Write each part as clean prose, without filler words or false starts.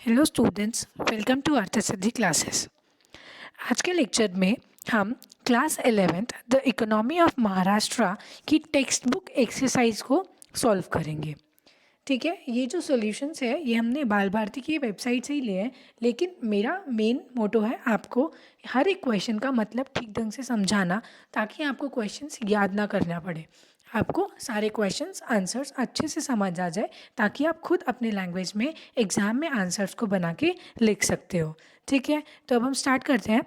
Hello students, welcome to अर्थशास्त्री classes. आज के लेक्चर में हम class 11th the economy of Maharashtra की टेक्स्ट बुक एक्सरसाइज को सॉल्व करेंगे। ठीक है, ये जो सॉल्यूशंस है ये हमने बाल भारती की वेबसाइट से ही लिए हैं, लेकिन मेरा मेन मोटो है आपको हर एक क्वेश्चन का मतलब ठीक ढंग से समझाना, ताकि आपको क्वेश्चंस याद ना करना पड़े। आपको सारे क्वेश्चंस आंसर्स अच्छे से समझ आ जाए, ताकि आप खुद अपने लैंग्वेज में एग्ज़ाम में आंसर्स को बना के लिख सकते हो। ठीक है, तो अब हम स्टार्ट करते हैं।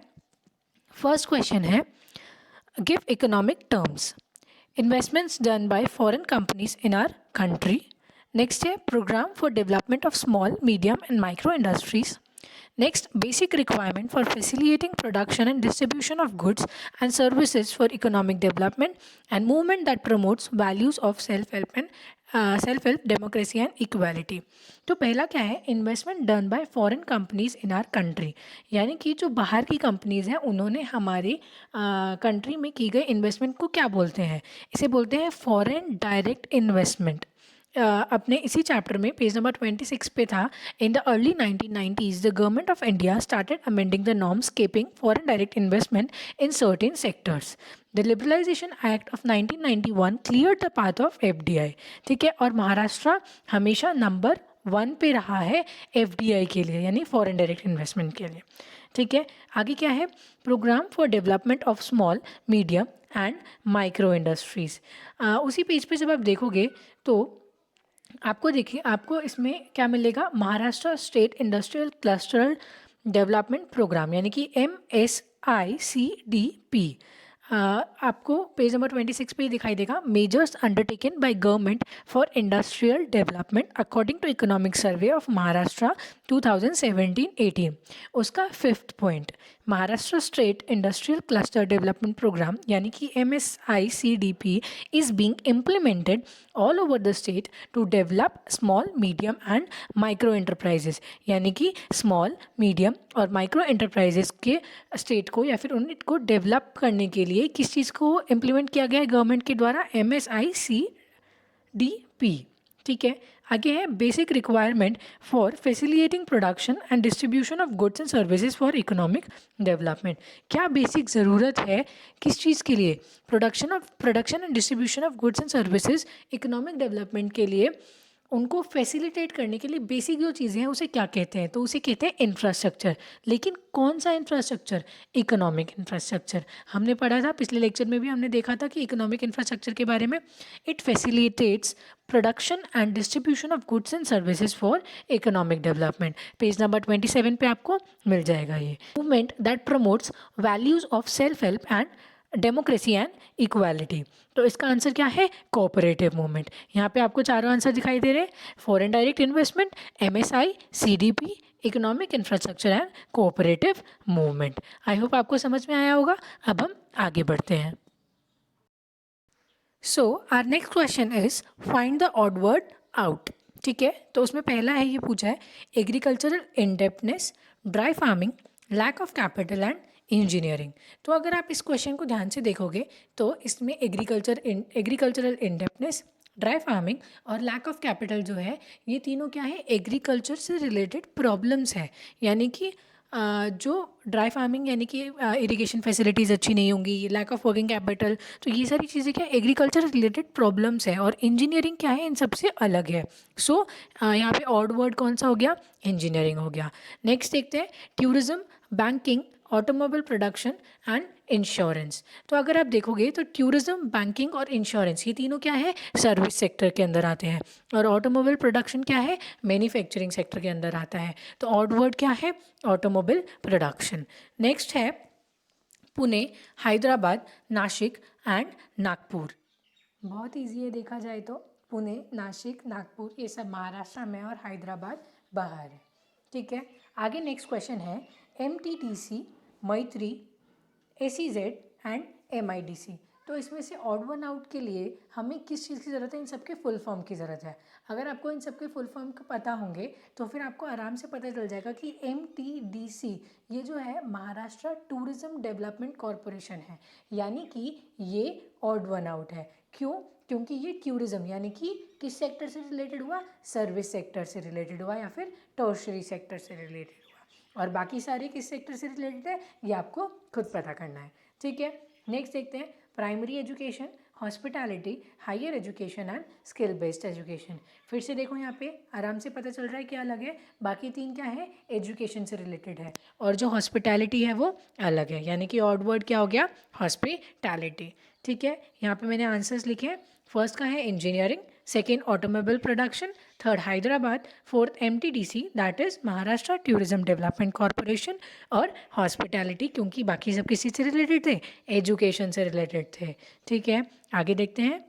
फर्स्ट क्वेश्चन है, give economic terms. Investments done by foreign companies in our country. Next है programme for development of small medium and micro industries. Next, basic requirement for facilitating production and distribution of goods and services for economic development and movement that promotes values of self-help, democracy and equality. तो पहला क्या है, investment done by foreign companies in our country, यानी कि जो बाहर की companies हैं उन्होंने हमारी कंट्री में की गई इन्वेस्टमेंट को क्या बोलते हैं, इसे बोलते हैं फॉरेन डायरेक्ट इन्वेस्टमेंट। अपने इसी चैप्टर में पेज नंबर 26 पे था, in the early 1990s the government of India started amending the norms keeping foreign direct investment in certain sectors. The liberalisation act of 1991 clear the path of FDI. ठीक है, और महाराष्ट्र हमेशा number 1 पे रहा है FDI के लिए, यानी फॉरेन डायरेक्ट इन्वेस्टमेंट के लिए। ठीक है, आगे क्या है, programme for development of small medium and micro industries. उसी पेज पे जब आप देखोगे तो आपको देखिए, आपको इसमें क्या मिलेगा, Maharashtra state industrial cluster development programme, यानी कि MSICDP। आपको पेज नंबर 26 पे ही दिखाई देगा, measures undertaken by government for industrial development according to economic survey of Maharashtra 2017-18। उसका 5th point, Maharashtra state industrial cluster development programme यानी कि MSICDP is being implemented all over the state to develop small medium and micro enterprises, यानी कि small medium और micro enterprises के state को या फिर उनको डेवलप करने के लिए किस चीज़ को इम्प्लीमेंट किया गया है गवर्नमेंट के द्वारा, MSICDP। ठीक है, आगे है basic requirement for facilitating production and distribution of goods and services for economic development. क्या बेसिक ज़रूरत है किस चीज़ के लिए, production and distribution of goods and services economic development के लिए, उनको फैसिलिटेट करने के लिए बेसिक जो चीज़ें हैं उसे क्या कहते हैं, तो उसे कहते हैं इंफ्रास्ट्रक्चर। लेकिन कौन सा इंफ्रास्ट्रक्चर, इकोनॉमिक इंफ्रास्ट्रक्चर। हमने पढ़ा था पिछले लेक्चर में भी, हमने देखा था कि इकोनॉमिक इंफ्रास्ट्रक्चर के बारे में, it facilitates production and distribution of goods and services for economic development. Page number 27 पे आपको मिल जाएगा ये। Movement that promotes values of self help and democracy and equality. तो इसका आंसर क्या है, कोऑपरेटिव मूवमेंट। यहाँ पे आपको चारों आंसर दिखाई दे रहे हैं, foreign direct investment, MSICDP, economic infrastructure and cooperative movement. I hope आपको समझ में आया होगा। अब हम आगे बढ़ते हैं। So our next question is find the odd word out. ठीक है, तो उसमें पहला है, ये पूछा है agricultural indebtedness, dry farming, lack of capital and engineering. तो अगर आप इस क्वेश्चन को ध्यान से देखोगे तो इसमें एग्रीकल्चरल इनडेप्थनेस, ड्राई फार्मिंग और लैक ऑफ कैपिटल जो है, ये तीनों क्या है, एग्रीकल्चर से रिलेटेड प्रॉब्लम्स है। यानी कि जो ड्राई फार्मिंग यानी कि इरिगेशन फैसिलिटीज़ अच्छी नहीं होंगी, लैक ऑफ वर्किंग कैपिटल, तो ये सारी चीज़ें क्या एग्रीकल्चर रिलेटेड प्रॉब्लम्स है, और इंजीनियरिंग क्या है, इन सबसे अलग है। सो यहाँ पे ऑड वर्ड कौन सा हो गया, इंजीनियरिंग हो गया। नेक्स्ट देखते हैं tourism, banking, automobile production and insurance. तो अगर आप देखोगे तो टूरिज्म, बैंकिंग और इंश्योरेंस ये तीनों क्या है, सर्विस सेक्टर के अंदर आते हैं, और ऑटोमोबाइल प्रोडक्शन क्या है, मैन्युफैक्चरिंग सेक्टर के अंदर आता है। तो ऑड वर्ड क्या है, ऑटोमोबाइल प्रोडक्शन। नेक्स्ट है पुणे, हैदराबाद, नासिक एंड नागपुर। बहुत ईजी है देखा जाए तो, पुणे, नासिक, नागपुर ये सब महाराष्ट्र में और हैदराबाद बाहर है। ठीक है, आगे नेक्स्ट क्वेश्चन है MTTC, मैत्री, SEZ एंड MIDC। तो इसमें से ऑड वन आउट के लिए हमें किस चीज़ की ज़रूरत है, इन सबके फुल फॉर्म की ज़रूरत है। अगर आपको इन सबके फुल फॉर्म का पता होंगे तो फिर आपको आराम से पता चल जाएगा कि MTDC ये जो है महाराष्ट्र टूरिज्म डेवलपमेंट कॉरपोरेशन है, यानी कि ये ऑड वन आउट है। क्यों, क्योंकि ये टूरिज्म यानी कि किस सेक्टर से रिलेटेड हुआ, सर्विस सेक्टर से रिलेटेड हुआ या फिर टर्शरी सेक्टर से रिलेटेड हुआ, और बाकी सारे किस सेक्टर से रिलेटेड है ये आपको खुद पता करना है, ठीक है। नेक्स्ट देखते हैं primary education, hospitality, higher education and skill based education. फिर से देखो यहाँ पे आराम से पता चल रहा है क्या अलग है, बाकी तीन क्या है, एजुकेशन से रिलेटेड है, और जो हॉस्पिटैलिटी है वो अलग है, यानी कि ऑड वर्ड क्या हो गया, हॉस्पिटैलिटी, ठीक है। यहाँ पे मैंने आंसर्स लिखे हैं, फर्स्ट का है engineering, second automobile production, third Hyderabad, fourth MTDC that is Maharashtra tourism development corporation, और हॉस्पिटैलिटी क्योंकि बाकी सब किसी से रिलेटेड थे, एजुकेशन से रिलेटेड थे, ठीक है। आगे देखते हैं,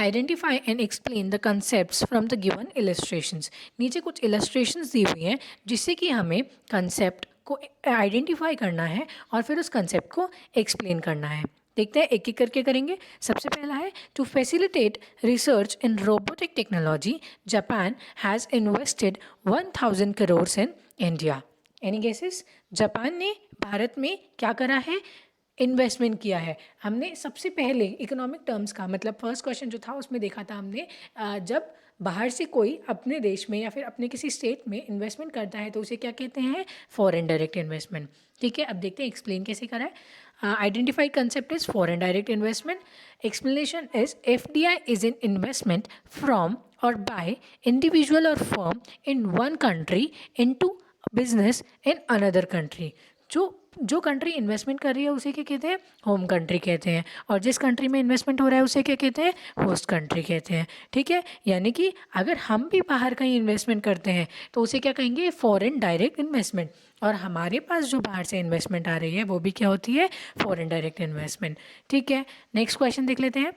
identify and explain the concept from the given illustrations. नीचे कुछ इलस्ट्रेशंस दी हुई हैं जिससे कि हमें कंसेप्ट को आइडेंटिफाई करना है और फिर उस कंसेप्ट को एक्सप्लेन करना है। देखते हैं एक एक करके करेंगे। सबसे पहला है to facilitate research in robotic technology Japan has invested 1000 crore in India. Any guesses? Japan ने भारत में क्या करा है, इन्वेस्टमेंट किया है। हमने सबसे पहले इकोनॉमिक टर्म्स का मतलब फर्स्ट क्वेश्चन जो था उसमें देखा था हमने, जब बाहर से कोई अपने देश में या फिर अपने किसी स्टेट में इन्वेस्टमेंट करता है तो उसे क्या कहते हैं, फॉरेन डायरेक्ट इन्वेस्टमेंट, ठीक है। अब देखते हैं एक्सप्लेन कैसे करा है। Identified concept is foreign direct investment, explanation is FDI is in investment from और बाय इंडिविजुअल और firm in one country into business in another country. जो कंट्री इन्वेस्टमेंट कर रही है उसे क्या कहते हैं, होम कंट्री कहते हैं, और जिस कंट्री में इन्वेस्टमेंट हो रहा है उसे क्या कहते हैं, होस्ट कंट्री कहते हैं, ठीक है। यानी कि अगर हम भी बाहर कहीं इन्वेस्टमेंट करते हैं तो उसे क्या कहेंगे, फॉरेन डायरेक्ट इन्वेस्टमेंट, और हमारे पास जो बाहर से इन्वेस्टमेंट आ रही है वो भी क्या होती है, फॉरेन डायरेक्ट इन्वेस्टमेंट, ठीक है। नेक्स्ट क्वेश्चन देख लेते हैं।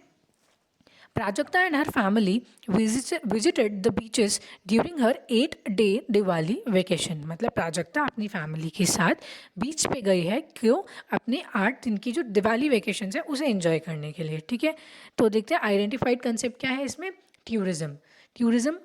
Prajakta and her family visited the beaches during her 8-day Diwali vacation. मतलब प्राजक्ता अपनी फैमिली के साथ बीच पे गई है, क्यों, अपने 8 दिन की जो दिवाली वेकेशन है उसे एंजॉय करने के लिए, ठीक है। तो देखते हैं आइडेंटिफाइड कंसेप्ट क्या है इसमें, tourism. Tourism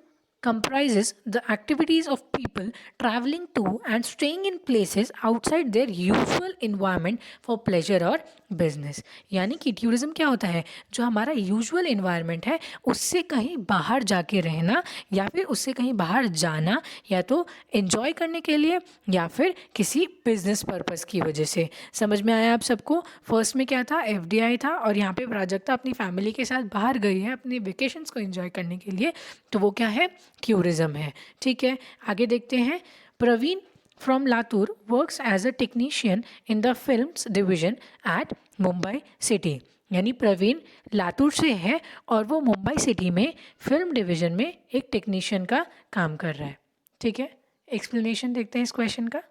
comprises the activities of people traveling to and staying in places outside their usual environment for pleasure और business। यानी कि टूरिज्म क्या होता है, जो हमारा यूजुअल इन्वायरमेंट है उससे कहीं बाहर जाके रहना या फिर उससे कहीं बाहर जाना, या तो एंजॉय करने के लिए या फिर किसी बिजनेस पर्पस की वजह से। समझ में आया आप सबको? फर्स्ट में क्या था, FDI था, और यहाँ पे प्राजक्ता अपनी फैमिली के साथ बाहर गई है अपने वेकेशंस को एंजॉय करने के लिए, तो वो क्या है, टूरिज्म है, ठीक है। आगे देखते हैं, Praveen from Latur works as a technician in the films division at Mumbai city. यानी प्रवीण लातूर से है और वो मुंबई सिटी में फिल्म डिवीजन में एक टेक्नीशियन का काम कर रहा है, ठीक है। एक्सप्लेनेशन देखते हैं इस क्वेश्चन का।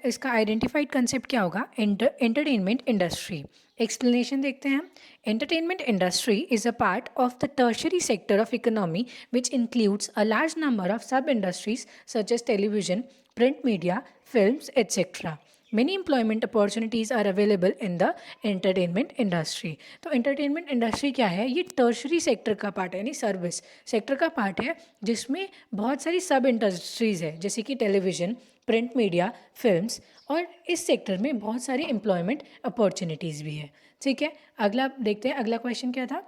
इसका आइडेंटिफाइड कंसेप्ट क्या होगा, एंटरटेनमेंट इंडस्ट्री। एक्सप्लेनेशन देखते हैं हम। Entertainment industry is a part of the tertiary sector of economy which includes a large number of sub industries such as television, print media, films etcetera. Many employment opportunities are available in the entertainment industry। तो entertainment industry क्या है, ये tertiary sector का part है, यानी service sector का part है, जिसमें बहुत सारी सब इंडस्ट्रीज़ है, जैसे कि टेलीविज़न, प्रिंट मीडिया, फिल्म्स, और इस सेक्टर में बहुत सारी एम्प्लॉयमेंट अपॉर्चुनिटीज़ भी है, ठीक है। अगला देखते हैं, अगला क्वेश्चन क्या था।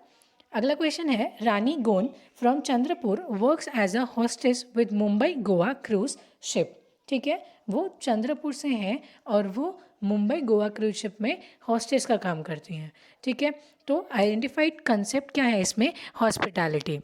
अगला क्वेश्चन है, Rani Gon from Chandrapur works as a hostess with Mumbai Goa cruise ship. ठीक है, वो चंद्रपुर से हैं और वो मुंबई गोवा क्रूज शिप में हॉस्टेस का काम करती हैं। ठीक है, तो आइडेंटिफाइड कंसेप्ट क्या है इसमें, हॉस्पिटैलिटी।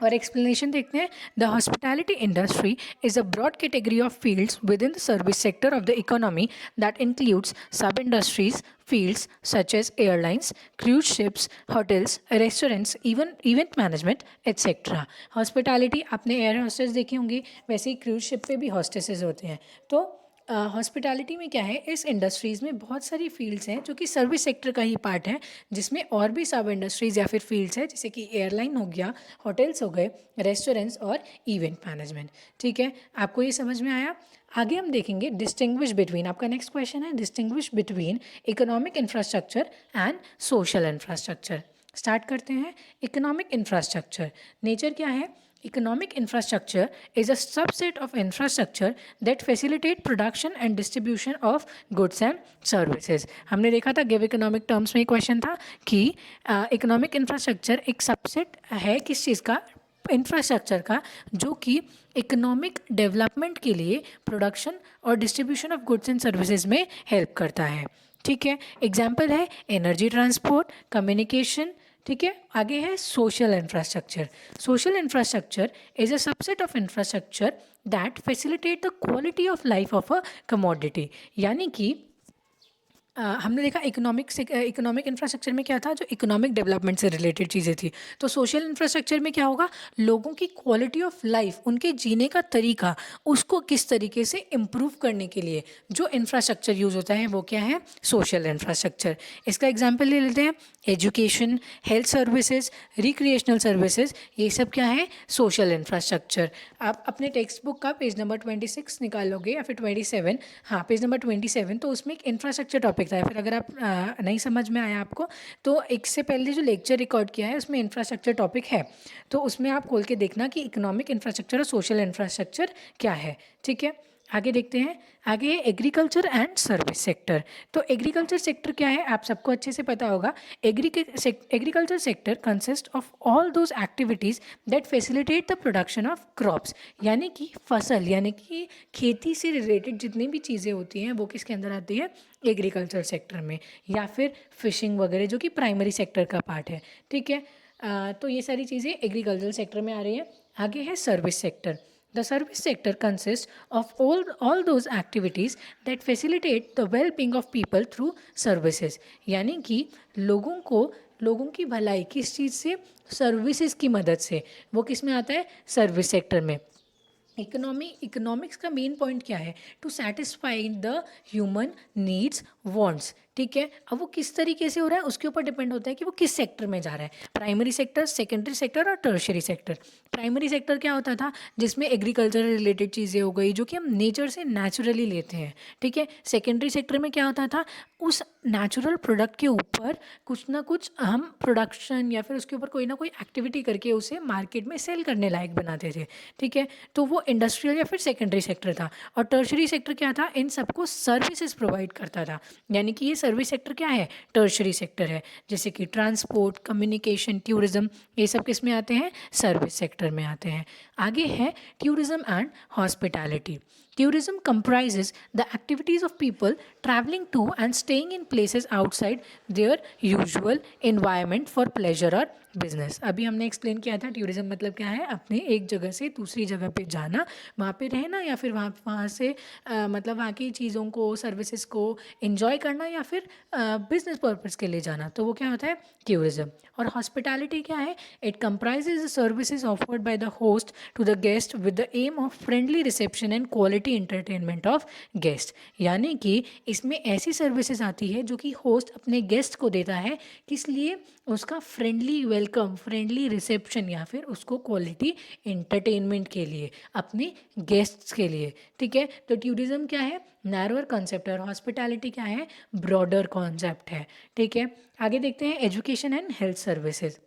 और एक्सप्लेनेशन देखते हैं। The hospitality industry is a broad category of fields within the service sector of the economy that includes sub industries fields such as airlines, cruise ships, hotels, restaurants, even event management etcetera. Hospitality आपने air hostess देखी होंगी, वैसे ही cruise ship पे भी hostesses होते हैं। तो hospitality में क्या है, इस इंडस्ट्रीज़ में बहुत सारी फील्ड्स हैं जो कि सर्विस सेक्टर का ही पार्ट है, जिसमें और भी सब इंडस्ट्रीज़ या फिर फील्ड्स हैं, जैसे कि एयरलाइन हो गया, होटल्स हो गए, रेस्टोरेंट्स और इवेंट मैनेजमेंट। ठीक है, आपको ये समझ में आया। आगे हम देखेंगे डिस्टिंग्विश बिटवीन, आपका नेक्स्ट क्वेश्चन है distinguish between economic infrastructure and social infrastructure. Start करते हैं। इकोनॉमिक इंफ्रास्ट्रक्चर नेचर क्या है, Economic infrastructure is a subset of infrastructure that facilitate production and distribution of goods and services. हमने देखा था give economic terms में question था कि इकोनॉमिक इंफ्रास्ट्रक्चर एक सबसेट है किस चीज़ का, इंफ्रास्ट्रक्चर का, जो कि इकोनॉमिक डेवलपमेंट के लिए प्रोडक्शन और distribution of goods and services में हेल्प करता है. ठीक है, एग्जाम्पल है एनर्जी, ट्रांसपोर्ट, कम्युनिकेशन. ठीक है, आगे है social infrastructure. Social infrastructure is a subset of infrastructure that facilitate the quality of life of a commodity. यानी कि हमने देखा इकोनॉमिक इंफ्रास्ट्रक्चर में क्या था, जो इकोनॉमिक डेवलपमेंट से रिलेटेड चीज़ें थी. तो सोशल इंफ्रास्ट्रक्चर में क्या होगा, लोगों की क्वालिटी ऑफ लाइफ, उनके जीने का तरीका, उसको किस तरीके से इम्प्रूव करने के लिए जो इंफ्रास्ट्रक्चर यूज़ होता है वो क्या है, सोशल इंफ्रास्ट्रक्चर. इसका एग्जाम्पल ले लेते हैं. Education, health services, recreational services, ये सब क्या है, सोशल इंफ्रास्ट्रक्चर. आप अपने टेक्स्ट बुक का पेज नंबर 26 निकालोगे या फिर 27, हाँ पेज नंबर 27, तो उसमें एक इंफ्रास्ट्रक्चर टॉपिक था. फिर अगर आप नहीं समझ में आया आपको, तो एक से पहले जो लेक्चर रिकॉर्ड किया है उसमें इंफ्रास्ट्रक्चर टॉपिक है, तो उसमें आप खोल के देखना कि इकोनॉमिक इंफ्रास्ट्रक्चर और सोशल इंफ्रास्ट्रक्चर क्या है. ठीक है, आगे देखते हैं. आगे है एग्रीकल्चर एंड सर्विस सेक्टर. तो एग्रीकल्चर सेक्टर क्या है, आप सबको अच्छे से पता होगा. Agriculture sector consist of all those activities that facilitate the production of crops. यानी कि फसल, यानी कि खेती से रिलेटेड जितनी भी चीज़ें होती हैं वो किसके अंदर आती है, एग्रीकल्चर सेक्टर में. या फिर फिशिंग वगैरह जो कि प्राइमरी सेक्टर का पार्ट है. ठीक है, तो ये सारी चीज़ें एग्रीकल्चर सेक्टर में आ रही हैं. आगे है service sector. The service sector consists of all those activities that facilitate the well-being of people through services. यानी कि लोगों की भलाई किस चीज़ से, सर्विसेज की मदद से. वो किस में आता है, सर्विस सेक्टर में. इकोनॉमिक्स का मेन पॉइंट क्या है, to satisfy the human needs, wants. ठीक है, अब वो किस तरीके से हो रहा है उसके ऊपर डिपेंड होता है कि वो किस सेक्टर में जा रहा है, प्राइमरी सेक्टर, सेकेंडरी सेक्टर और टर्शरी सेक्टर. प्राइमरी सेक्टर क्या होता था, जिसमें एग्रीकल्चर रिलेटेड चीज़ें हो गई जो कि हम नेचर से नेचुरली लेते हैं. ठीक है, सेकेंडरी सेक्टर में क्या होता था, उस नेचुरल प्रोडक्ट के ऊपर कुछ ना कुछ हम प्रोडक्शन या फिर उसके ऊपर कोई ना कोई एक्टिविटी करके उसे मार्केट में सेल करने लायक बनाते थे. ठीक है, तो वो इंडस्ट्रियल या फिर सेकेंडरी सेक्टर था. और टर्शरी सेक्टर क्या था, इन सबको सर्विसेज प्रोवाइड करता था. यानी कि ये सर्विस सेक्टर क्या है, टर्शरी सेक्टर है. जैसे कि ट्रांसपोर्ट, कम्युनिकेशन, टूरिज्म, ये सब किस में आते हैं, सर्विस सेक्टर में आते हैं. आगे है tourism and hospitality. Tourism comprises the activities of people traveling to and staying in places outside their usual environment for pleasure or business. अभी हमने एक्सप्लेन किया था टूरिज्म मतलब क्या है, अपने एक जगह से दूसरी जगह पे जाना, वहाँ पे रहना या फिर वहाँ से मतलब वहाँ की चीज़ों को, सर्विसेज को एंजॉय करना या फिर बिजनेस पर्पज़ के लिए जाना, तो वो क्या होता है, टूरिज्म. और हॉस्पिटैलिटी क्या है, it comprises the services offered by the host to the guest with the aim of friendly reception and quality entertainment of guest. यानी कि इसमें ऐसी सर्विसेज आती है जो कि होस्ट अपने गेस्ट को देता है, किस लिए, उसका फ्रेंडली वेलकम, फ्रेंडली रिसेप्शन या फिर उसको क्वालिटी इंटरटेनमेंट के लिए, अपने गेस्ट्स के लिए. ठीक है, तो टूरिज्म क्या है, नैरोअर कॉन्सेप्ट है, और हॉस्पिटैलिटी क्या है, ब्रॉडर कॉन्सेप्ट है. ठीक है, आगे देखते हैं education and health services.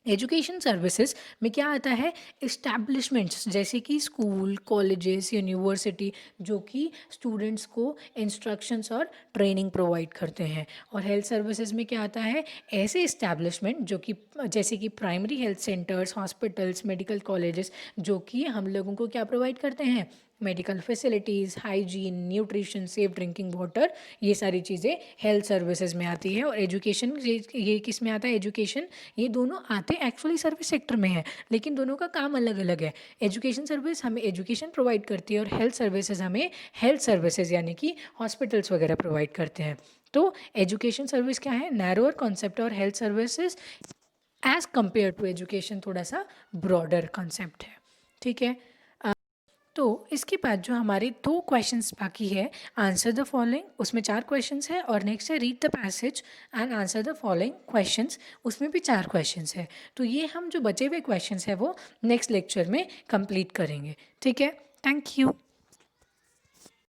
Education services में क्या आता है, इस्टेब्लिशमेंट्स जैसे कि स्कूल, कॉलेजेस, यूनिवर्सिटी, जो कि स्टूडेंट्स को इंस्ट्रक्शंस और ट्रेनिंग प्रोवाइड करते हैं. और हेल्थ सर्विसेज में क्या आता है, ऐसे इस्टेब्लिशमेंट जो कि जैसे कि primary health centres, hospitals, medical colleges, जो कि हम लोगों को क्या प्रोवाइड करते हैं, medical facilities, hygiene, nutrition, safe drinking water, ये सारी चीज़ें हेल्थ सर्विसेज में आती है. और एजुकेशन ये किस में आता है, एजुकेशन, ये दोनों आते एक्चुअली सर्विस सेक्टर में है, लेकिन दोनों का काम अलग अलग है. एजुकेशन सर्विस हमें एजुकेशन प्रोवाइड करती है और हेल्थ सर्विसेज हमें हेल्थ सर्विसेज यानी कि हॉस्पिटल्स वगैरह प्रोवाइड करते हैं. तो एजुकेशन सर्विस क्या है, नैरोअर कॉन्सेप्ट, और health services as compare to education थोड़ा सा ब्रॉडर कॉन्सेप्ट है. ठीक है, तो इसके बाद जो हमारे 2 क्वेश्चंस बाकी है, आंसर द फॉलोइंग, उसमें 4 क्वेश्चंस है, और नेक्स्ट है read the passage and answer the following questions, उसमें भी 4 क्वेश्चंस है. तो ये हम जो बचे हुए क्वेश्चंस है वो नेक्स्ट लेक्चर में कंप्लीट करेंगे. ठीक है, थैंक यू.